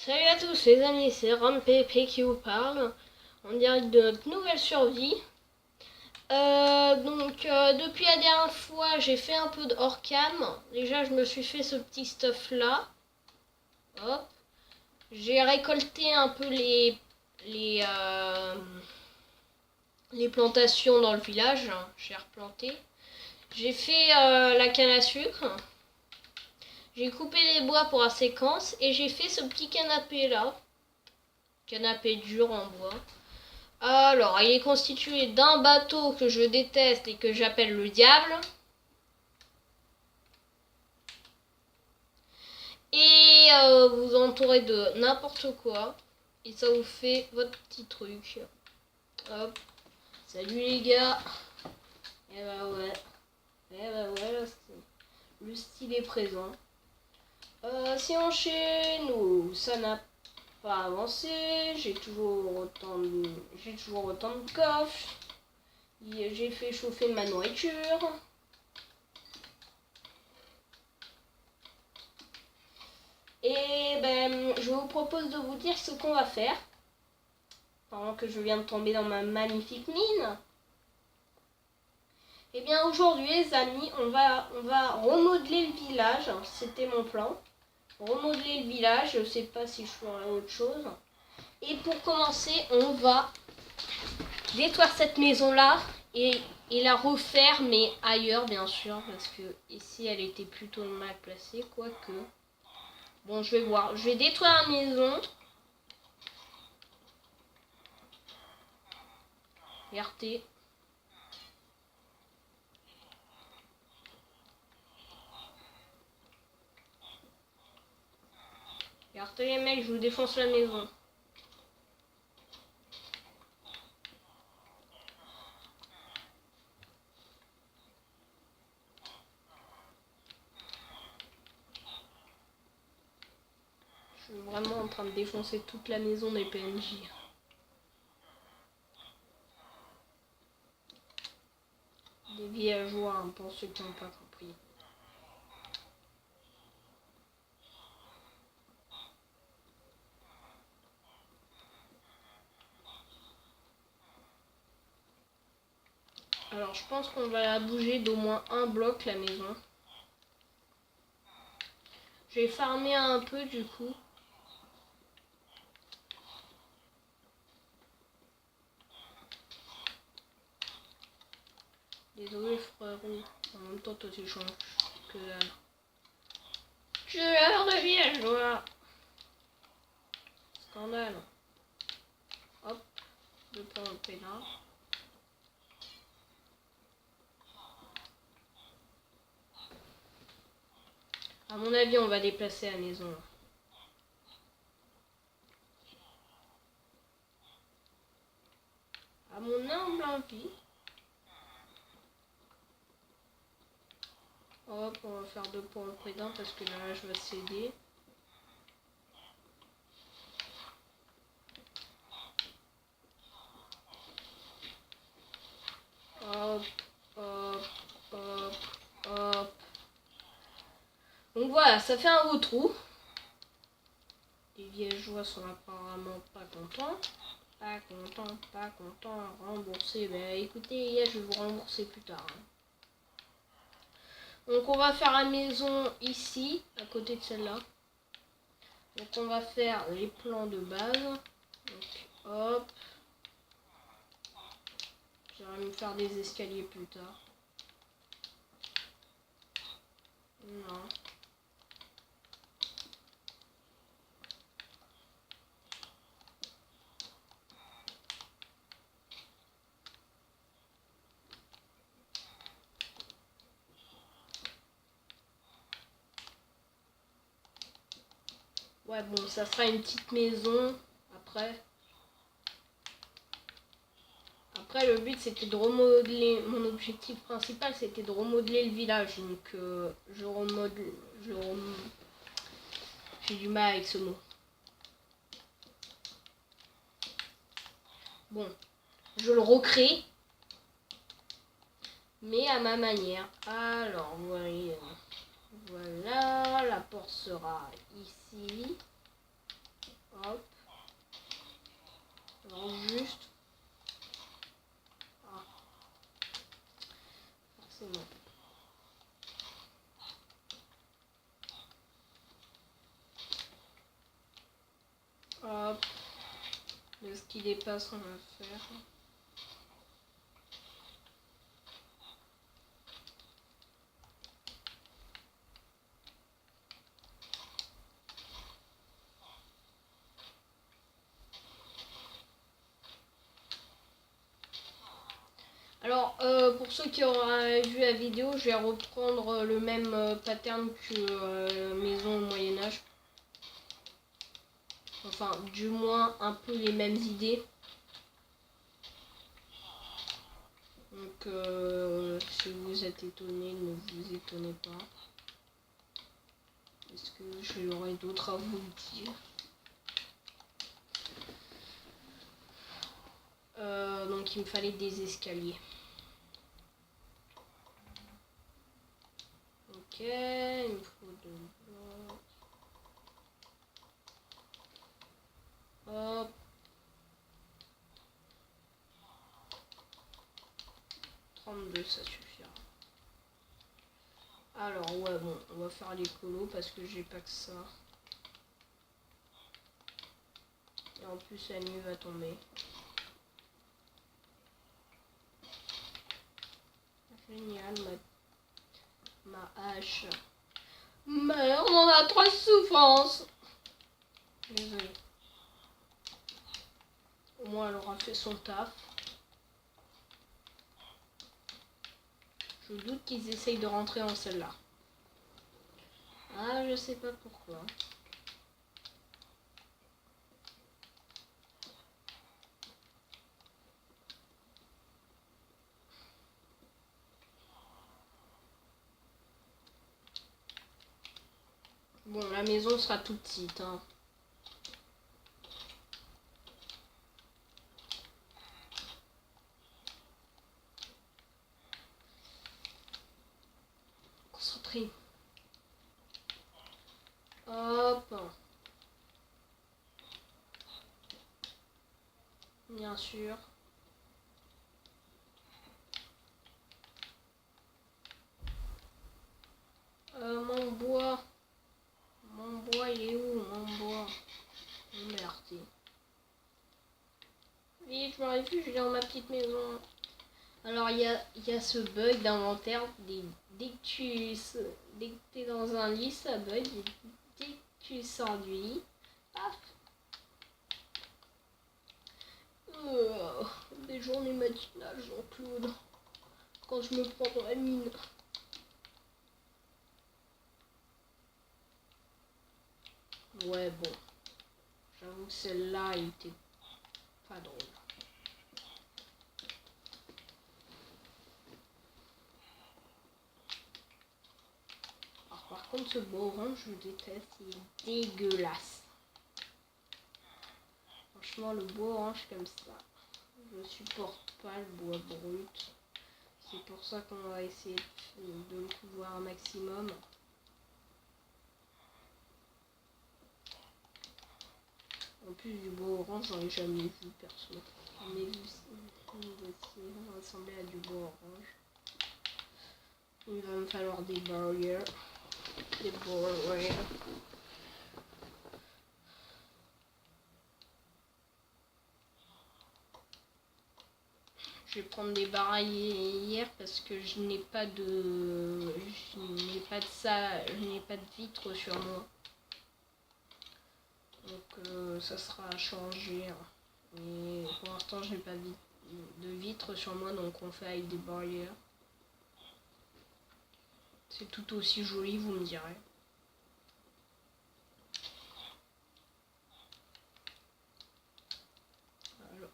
Salut à tous les amis, c'est RamPP qui vous parle en direct de notre nouvelle survie. Depuis la dernière fois, j'ai fait un peu de hors-cam. Déjà, je me suis fait ce petit stuff là. Hop. J'ai récolté un peu les, euh, les plantations dans le village. J'ai replanté. J'ai fait la canne à sucre. J'ai coupé les bois pour la séquence et j'ai fait ce petit canapé là. Canapé dur en bois. Alors, il est constitué d'un bateau que je déteste et que j'appelle le diable. Et vous entourez de n'importe quoi. Et ça vous fait votre petit truc. Hop. Salut les gars. Et bah ouais. Le style est présent. Si on chez nous, ça n'a pas avancé. J'ai toujours autant de coffres. J'ai fait chauffer ma nourriture. Et je vous propose de vous dire ce qu'on va faire. Pendant que je viens de tomber dans ma magnifique mine. Et bien aujourd'hui les amis, on va remodeler le village. C'était mon plan. Remodeler le village, je sais pas si je ferai autre chose. Et pour commencer, on va détruire cette maison là et la refaire, mais ailleurs bien sûr, parce que ici elle était plutôt mal placée, quoique. Bon, je vais voir. Je vais détruire la maison. RT. RT les mecs, je vous défonce la maison. Je suis vraiment en train de défoncer toute la maison des PNJ. Des villageois, hein, pour ceux qui n'ont pas compris. Alors je pense qu'on va la bouger d'au moins un bloc la maison. J'ai farmé un peu du coup. Désolé frérot, en même temps toi tu changes que dalle. Tueur de villageois. Scandale. Hop, deux points de pénal. À mon avis, on va déplacer la maison. À mon humble avis. Hop, on va faire deux points de prudent parce que là, je vais céder. Hop, hop, hop, hop. Donc voilà, ça fait un beau trou. Les villageois sont apparemment pas contents. Pas contents. Rembourser. Ben écoutez, je vais vous rembourser plus tard. Hein. Donc on va faire la maison ici, à côté de celle-là. Donc on va faire les plans de base. Donc hop. J'aimerais me faire des escaliers plus tard. Non. Ouais, bon, ça sera une petite maison après. Après, le but c'était de remodeler. Mon objectif principal c'était de remodeler le village. Donc, j'ai du mal avec ce mot. Bon, je le recrée. Mais à ma manière. Alors, voilà, la porte sera ici. Hop. De ce qui dépasse, on va faire. Alors, pour ceux qui auraient vu la vidéo, je vais reprendre le même pattern que Maison au Moyen-Âge. Enfin, du moins, un peu les mêmes idées. Donc, si vous êtes étonné, ne vous étonnez pas. Est-ce que j'aurais d'autres à vous dire? Donc, il me fallait des escaliers. Ok, il me faut deux blocs. Hop. 32, ça suffira. Alors, ouais, bon, on va faire les colos parce que j'ai pas que ça. Et en plus, la nuit va tomber. Génial, ma hache. Merde, on a trop de souffrance. Désolé. Au moins, elle aura fait son taf. Je doute qu'ils essayent de rentrer dans celle-là. Ah, je sais pas pourquoi. Bon, la maison sera toute petite, hein. Concentré. Hop. Bien sûr. Mon bois. Mon bois, il est où, mon bois? Merde. Vite, je m'aurais vu, je viens dans ma petite maison. Alors, il y a ce bug d'inventaire. Dès que tu es dans un lit, ça bug. Dès que tu sors du lit, paf. Des journées matinales, Jean-Claude. Quand je me prends dans la mine. Ouais, bon. J'avoue que celle-là, elle était pas drôle. Alors, par contre, ce bois orange, je déteste. Il est dégueulasse. Franchement, le bois orange comme ça, je supporte pas le bois brut. C'est pour ça qu'on va essayer de le couvoir un maximum. En plus du bois orange, j'en ai jamais vu perso. J'en ai vu aussi ressembler à du bois orange. Il va me falloir des barrières. Des barrières. Je vais prendre des barrières parce que je n'ai pas de vitre sur moi. Donc ça sera à changer. Mais pour l'instant, je n'ai pas de vitre sur moi, donc on fait avec des barrières. C'est tout aussi joli, vous me direz. Alors,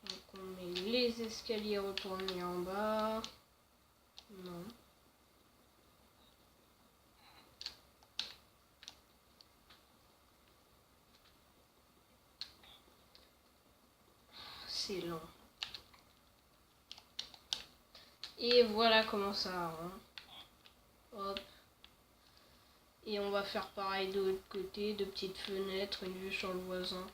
donc on met les escaliers retournés en bas. Non. C'est lent. Et voilà comment ça. Hein. Hop. Et on va faire pareil de l'autre côté, de petites fenêtres, une vue sur le voisin.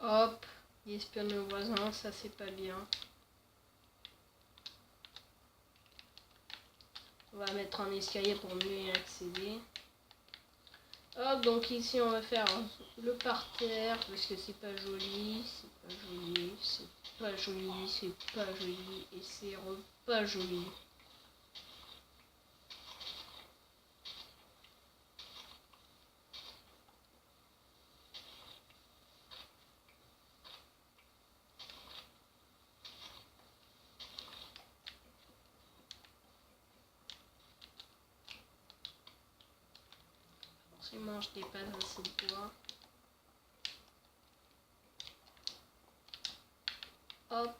Hop, il espionne le voisin, ça c'est pas bien. On va mettre un escalier pour mieux y accéder. Hop, donc ici on va faire le parterre parce que c'est pas joli, c'est pas joli, c'est pas joli, c'est pas joli et c'est pas joli. Forcément, je n'ai pas assez de bois. Hop.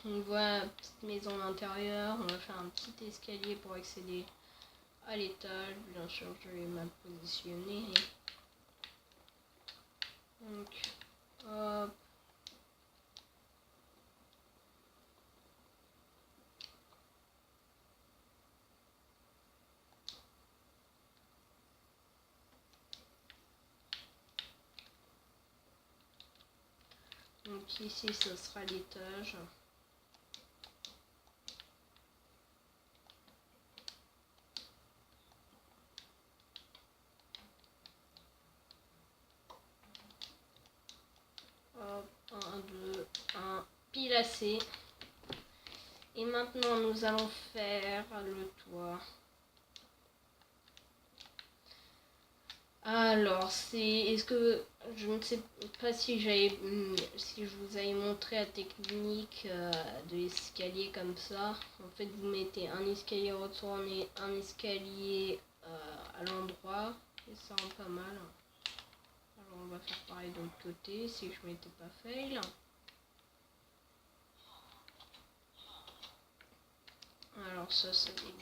On voit une petite maison à l'intérieur. On va faire un petit escalier pour accéder à l'étage. Bien sûr, je vais mal positionner. Donc, hop. Donc ici, ce sera l'étage. Hop, 1, 2, 1, pile assez. Et maintenant, nous allons faire le toit. Alors, est-ce que je ne sais pas si si je vous avais montré la technique de l'escalier comme ça. En fait, vous mettez un escalier retourné, un escalier à l'endroit et ça rend pas mal. Alors, on va faire pareil de l'autre côté si je m'étais pas fail. Alors ça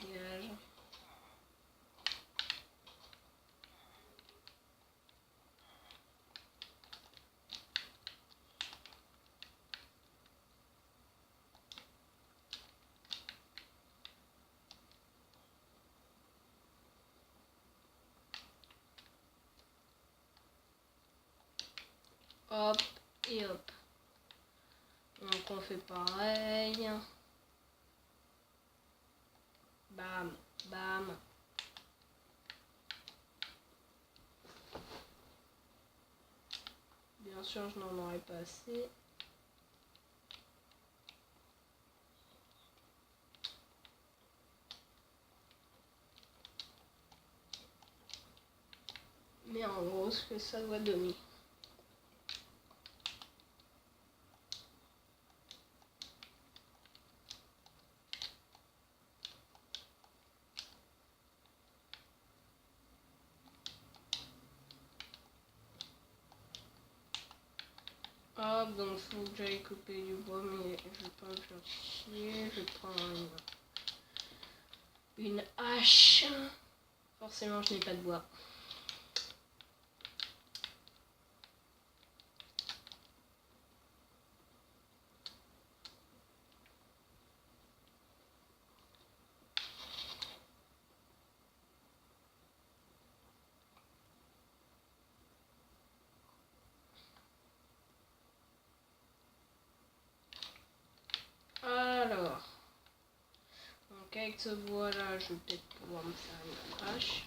dégage. Hop et hop. Donc on fait pareil. Bam, bam. Bien sûr, je n'en aurais pas assez. Mais en gros, ce que ça doit donner. Hop, donc faut que j'aille couper du bois, mais je vais pas me faire chier. Je vais prendre une hache. Forcément, je n'ai pas de bois. Alors, donc avec ce bois là, je vais peut-être pouvoir me faire une hache.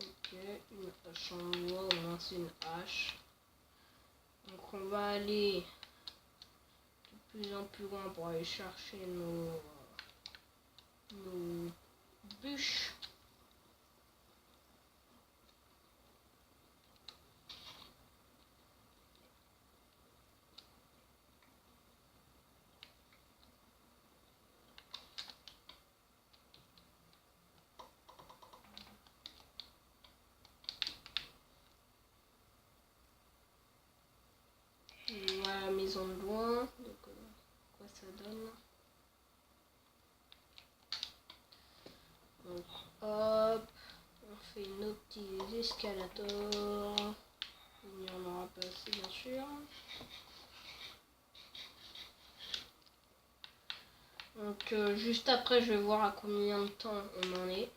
Ok, une hache en bois, au moins c'est une hache. Donc on va aller de plus en plus loin pour aller chercher nos bûches. Voilà la maison de loin, donc quoi ça donne. Donc hop, on fait nos petits escalators. Il n'y en aura pas assez bien sûr. Donc juste après je vais voir à combien de temps on en est.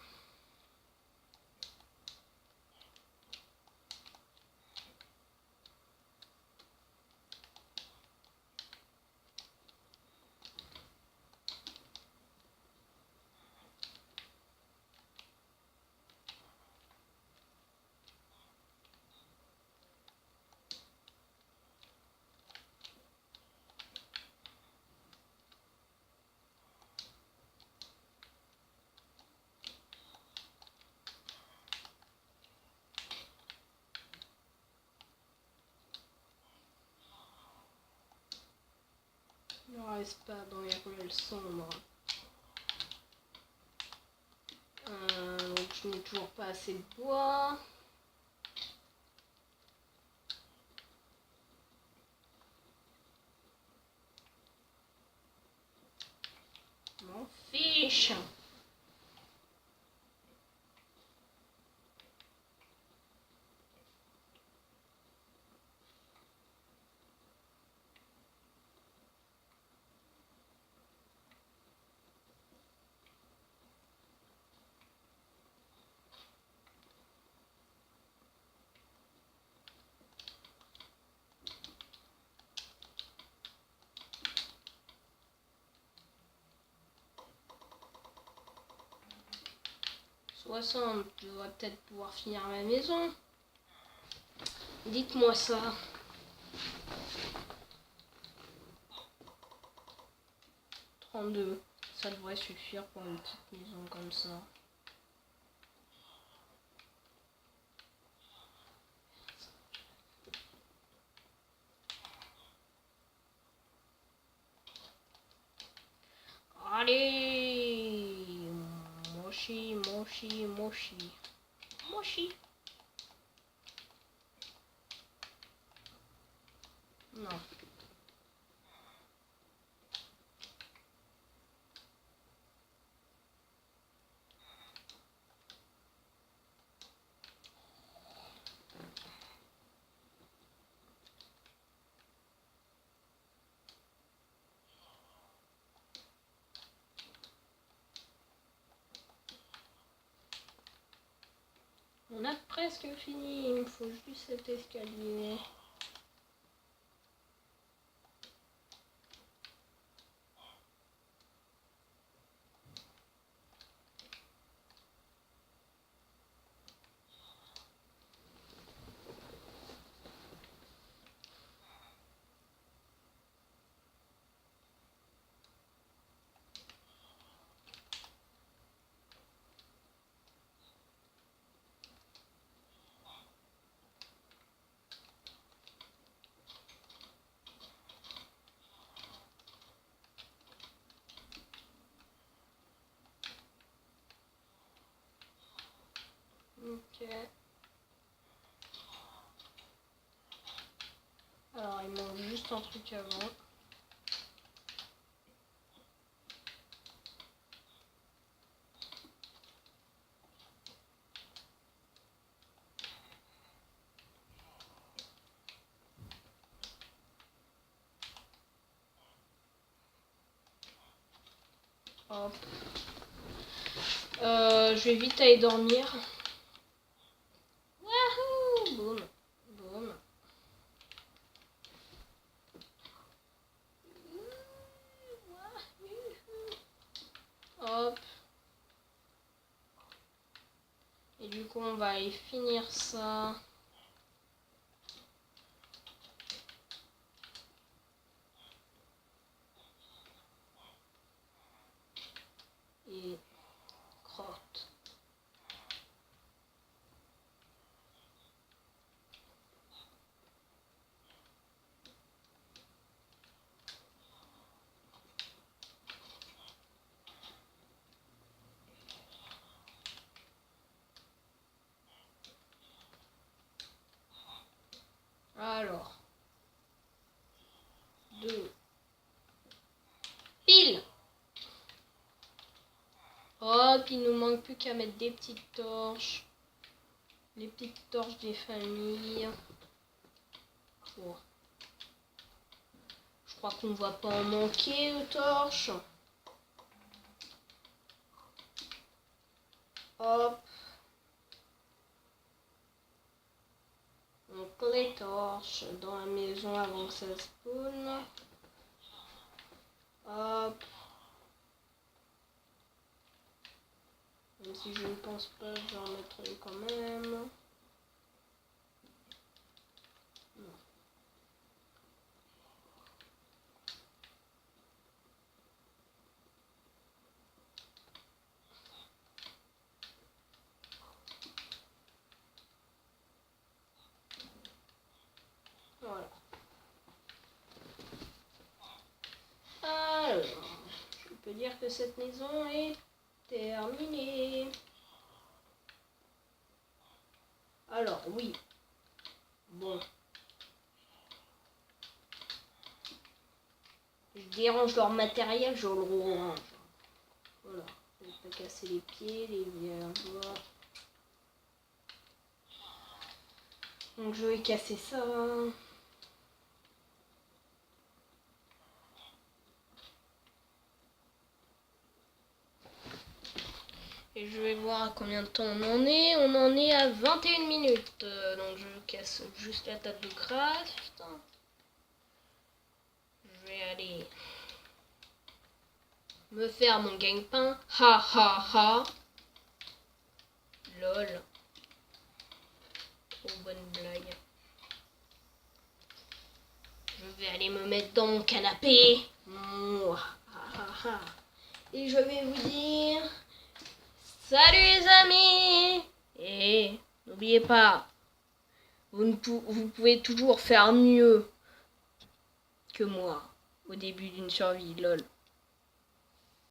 Ne reste pas dans les ruelles sombres. Donc je n'ai toujours pas assez de bois. M'en fiche. Je devrais peut-être pouvoir finir ma maison. Dites-moi ça. « 32, ça devrait suffire pour une petite maison comme ça. Allez, mochi, mochi, mochi, mochi. Non. On a presque fini, il me faut juste cet escalier. Ok. Alors il manque juste un truc avant. Hop. Je vais vite aller dormir. Wahoo! Boum. Boum. Hop. Et du coup, on va aller finir ça. Et crotte. Alors. 2. Pile! Hop, il nous manque plus qu'à mettre des petites torches. Les petites torches des familles. Oh. Je crois qu'on va pas en manquer de torches. Hop. Donc les torches dans la maison avant que ça spawn. Hop. Même si je ne pense pas, je vais en mettre une quand même. Non. Voilà. dire que cette maison est terminée. Alors, oui. Bon. Je dérange leur matériel, je le range. Voilà. Je vais pas casser les pieds, les villageois. Donc je vais casser ça. Et je vais voir à combien de temps on en est. On en est à 21 minutes. Donc je casse juste la table de craft. Je vais aller me faire mon gagne-pain. Ha ha ha. Lol. Trop bonne blague. Je vais aller me mettre dans mon canapé. Et je vais vous dire... Salut les amis! Et n'oubliez pas, vous pouvez toujours faire mieux que moi au début d'une survie, lol.